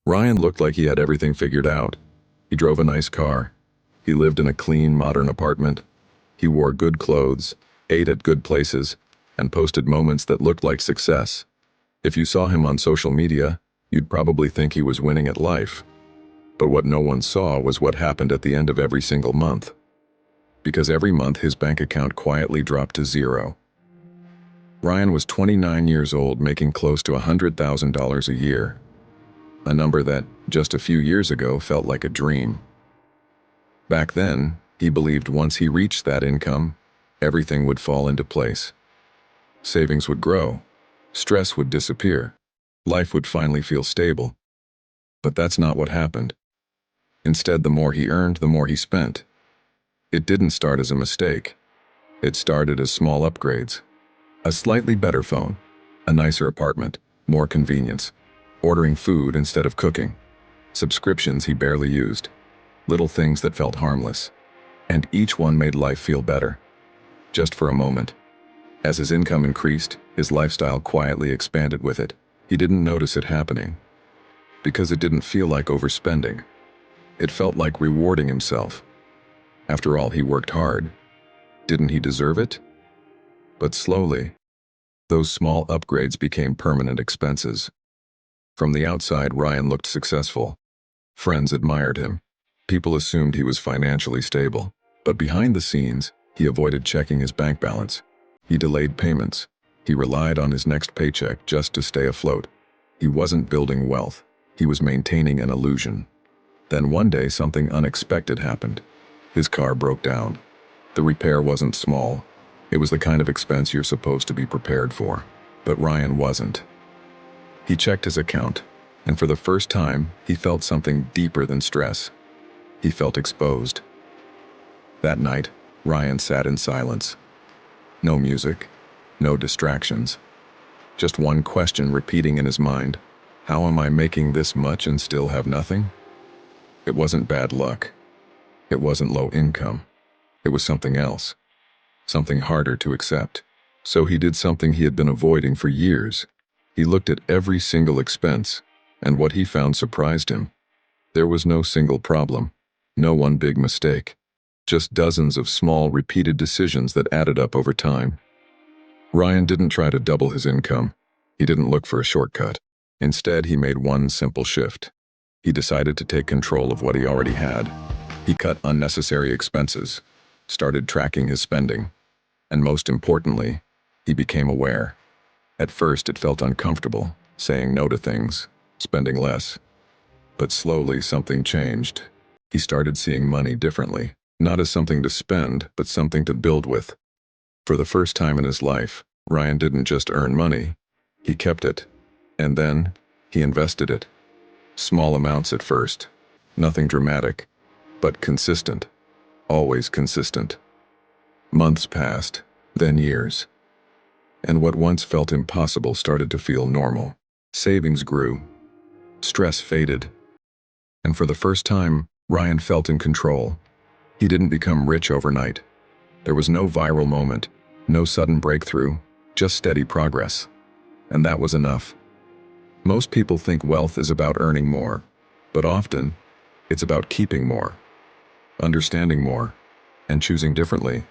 Ryan looked like he had everything figured out. He drove a nice car. He lived in a clean, modern apartment. He wore good clothes, ate at good places, and posted moments that looked like success. If you saw him on social media, you'd probably think he was winning at life. But what no one saw was what happened at the end of every single month. Because every month his bank account quietly dropped to zero. Ryan was 29 years old, making close to $100,000 a year. A number that, just a few years ago, felt like a dream. Back then, he believed once he reached that income, everything would fall into place. Savings would grow, stress would disappear, life would finally feel stable. But that's not what happened. Instead, the more he earned, the more he spent. It didn't start as a mistake. It started as small upgrades. A slightly better phone, a nicer apartment, more convenience, ordering food instead of cooking, subscriptions he barely used, little things that felt harmless. And each one made life feel better. Just for a moment. As his income increased, his lifestyle quietly expanded with it. He didn't notice it happening. Because it didn't feel like overspending. It felt like rewarding himself. After all, he worked hard. Didn't he deserve it? But slowly, those small upgrades became permanent expenses. From the outside, Ryan looked successful. Friends admired him. People assumed he was financially stable. But behind the scenes, he avoided checking his bank balance. He delayed payments. He relied on his next paycheck just to stay afloat. He wasn't building wealth. He was maintaining an illusion. Then one day, something unexpected happened. His car broke down. The repair wasn't small. It was the kind of expense you're supposed to be prepared for. But Ryan wasn't. He checked his account, and for the first time, he felt something deeper than stress. He felt exposed. That night, Ryan sat in silence. No music, no distractions. Just one question repeating in his mind. How am I making this much and still have nothing? It wasn't bad luck. It wasn't low income. It was something else. Something harder to accept. So he did something he had been avoiding for years. He looked at every single expense, and what he found surprised him. There was no single problem, no one big mistake, just dozens of small, repeated decisions that added up over time. Ryan didn't try to double his income. He didn't look for a shortcut. Instead, he made one simple shift. He decided to take control of what he already had. He cut unnecessary expenses, started tracking his spending, and most importantly, he became aware. At first, it felt uncomfortable, saying no to things, spending less. But slowly, something changed. He started seeing money differently, not as something to spend, but something to build with. For the first time in his life, Ryan didn't just earn money. He kept it. And then, he invested it. Small amounts at first. Nothing dramatic, but consistent. Always consistent. Months passed, then years. And what once felt impossible started to feel normal. Savings grew. Stress faded. And for the first time, Ryan felt in control. He didn't become rich overnight. There was no viral moment, no sudden breakthrough, just steady progress. And that was enough. Most people think wealth is about earning more, but often, it's about keeping more, understanding more, and choosing differently.